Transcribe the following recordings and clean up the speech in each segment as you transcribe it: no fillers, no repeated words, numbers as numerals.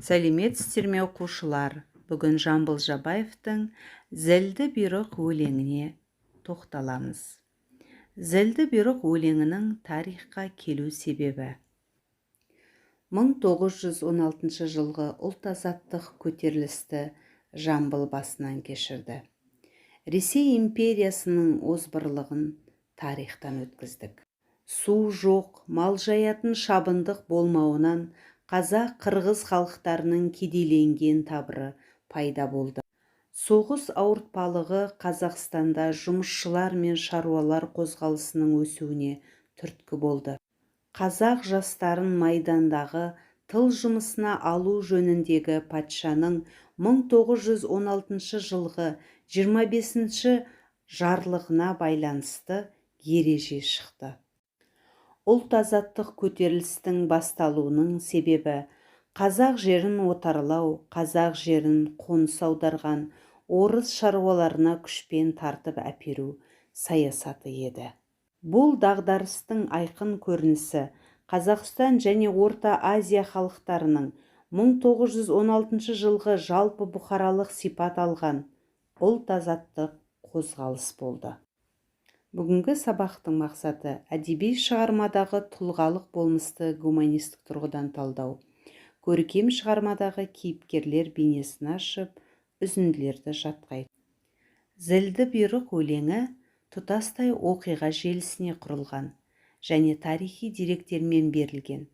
Сәлеметсіздер ме оқушылар? Бүгін Жамбыл Жабаевтың «Зілді бұйрық» өлеңіне тоқталамыз. Зілді бұйрық өлеңінің тарихқа келу себебі. 1916 жылғы ұлт-азаттық көтерілісті Жамбыл басынан кешірді. Ресей империясының озбырлығын тарихтан өткіздік. Су жоқ, мал жаятын шабындық болмауынан қазақ-қырғыз халықтарының кедейленген табыры пайда болды. Соғыс ауыртпалығы Қазақстанда жұмысшылар мен шаруалар қозғалысының өсуіне түрткі болды. Қазақ жастарын майдандағы тыл жұмысына алу жөніндегі патшаның 1916 жылғы 25 жарлығына байланысты ереже шықты. Ұлт-азаттық көтерілістің басталуының себебі қазақ жерін отарлау, қазақ жерін қоныс аударған орыс шаруаларына күшпен тартып әперу саясаты еді. Бұл дағдарыстың айқын көрінісі Қазақстан және Орта Азия халықтарының 1916 жылғы жалпы бұқаралық сипат алған ұлт-азаттық қозғалыс болды. Бүгінгі сабақтың мақсаты әдеби шығармадағы тұлғалық болмысты гуманистік тұрғыдан талдау, көркем шығармадағы кейіпкерлер бейнесін ашып, үзінділерді жатқайту. Зілді бұйрық өлеңі тұтастай оқиға желісіне құрылған және тарихи деректермен берілген.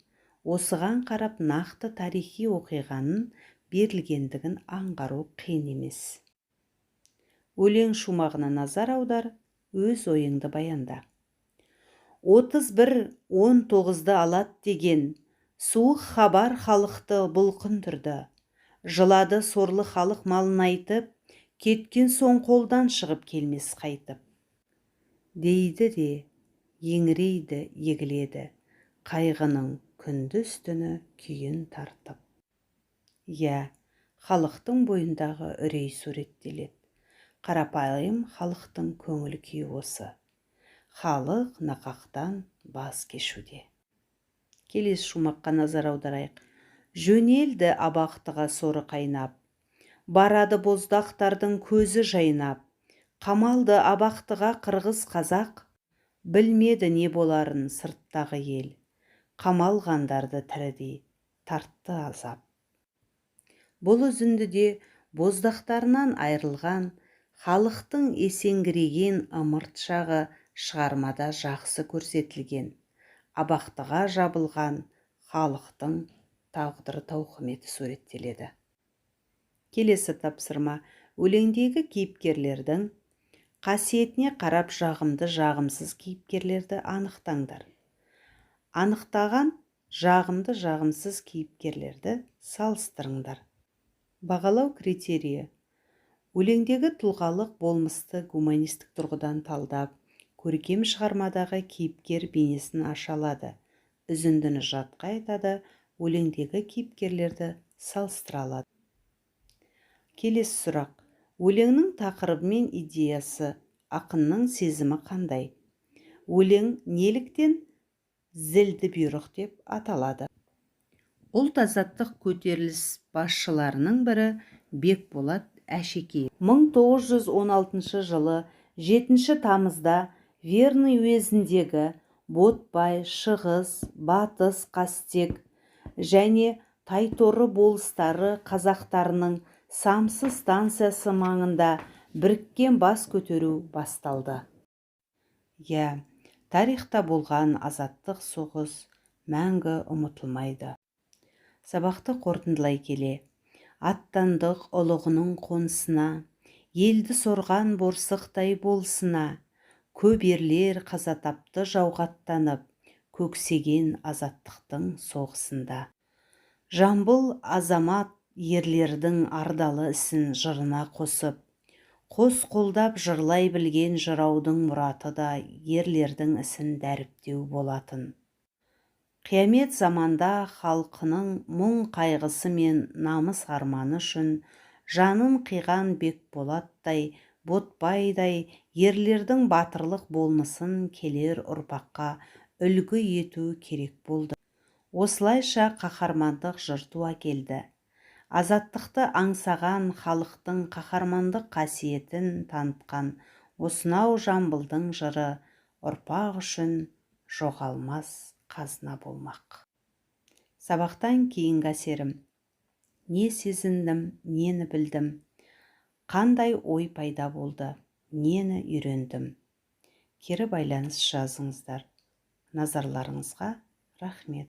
Осыған қарап нақты тарихи оқиғаның берілгендігін аңғару қиын емес. Өлең шумағына назар аудар, өз ойыңды баянда. 31-19-ды алат деген суық хабар халықты бұлқындырды. Жылады сорлы халық малын айтып, кеткен соң қолдан шығып келмес қайтып. Дейді де, еңірейді, егіледі, қайғының күндіз түні күйін тартып. Халықтың бойындағы үрей суреттеледі. Қарапайым халықтың көңіл күйі осы. Халық нақақтан бас кешуде. Келесі шумаққа назар аударайық. Жөнелді абақтыға соры қайнап, барады боздақтардың көзі жайнап, қамалды абақтыға қырғыз қазақ, білмеді не боларын сырттағы ел, қамалғандарды тірідей тартты азап. Бұл үзіндіде боздақтарынан айырылған халықтың есеңгіреген ымырт шағы шығармада жақсы көрсетілген. Абақтыға жабылған халықтың тағдыры тауқыметі суреттеледі. Келесі тапсырма. Өлеңдегі кейіпкерлердің қасиетіне қарап жағымды, жағымсыз кейіпкерлерді анықтаңдар. Анықтаған жағымды, жағымсыз кейіпкерлерді салыстырыңдар. Бағалау критерийі. Өлеңдегі тұлғалық болмысты гуманистік тұрғыдан талдап, көркем шығармадағы кейіпкер бейнесін аша алады. Үзіндіні жатқа айтады, өлеңдегі кейіпкерлерді салыстыра алады. Келесі сұрақ. Өлеңнің тақырыбы мен идеясы, ақынның сезімі қандай? Өлең неліктен зілді бұйрық деп аталады? Ұлт-азаттық көтеріліс басшыларының бірі Бекболат Әшекеев. 1916 жылы 7 тамызда Верный уезіндегі Ботбай, Шығыс, Батыс, Қастек және Тайторы болыстары қазақтарының Самсы станциясы маңында біріккен бас көтеру басталды. Тарихта болған азаттық соғыс мәңгі ұмытылмайды. Сабақты қорытындылай келе, аттандық ұлығының қонысына, елді сорған борсықтай болсына, көп ерлер қаза тапты жауғаттанып, көксеген азаттықтың соғысында. Жамбыл азамат ерлердің ардалы ісін жырына қосып, қос қолдап жырлай білген жыраудың мұраты да ерлердің ісін дәріптеу болатын. Қиямет заманда халқының мұң қайғысы мен намыс арманы үшін жанын қиған Бекболаттай, Ботбайдай ерлердің батырлық болмысын келер ұрпаққа үлгі ету керек болды. Осылайша қаһармандық жыр туа келді. азаттықты аңсаған халықтың қаһармандық қасиетін танытқан осынау Жамбылдың жыры ұрпақ үшін жоғалмас қазына болмақ. Сабақтан кейінгі әсерім: не сезіндім, нені білдім, қандай ой пайда болды, нені үйрендім. Кері байланыс жазыңыздар. Назарларыңызға рахмет.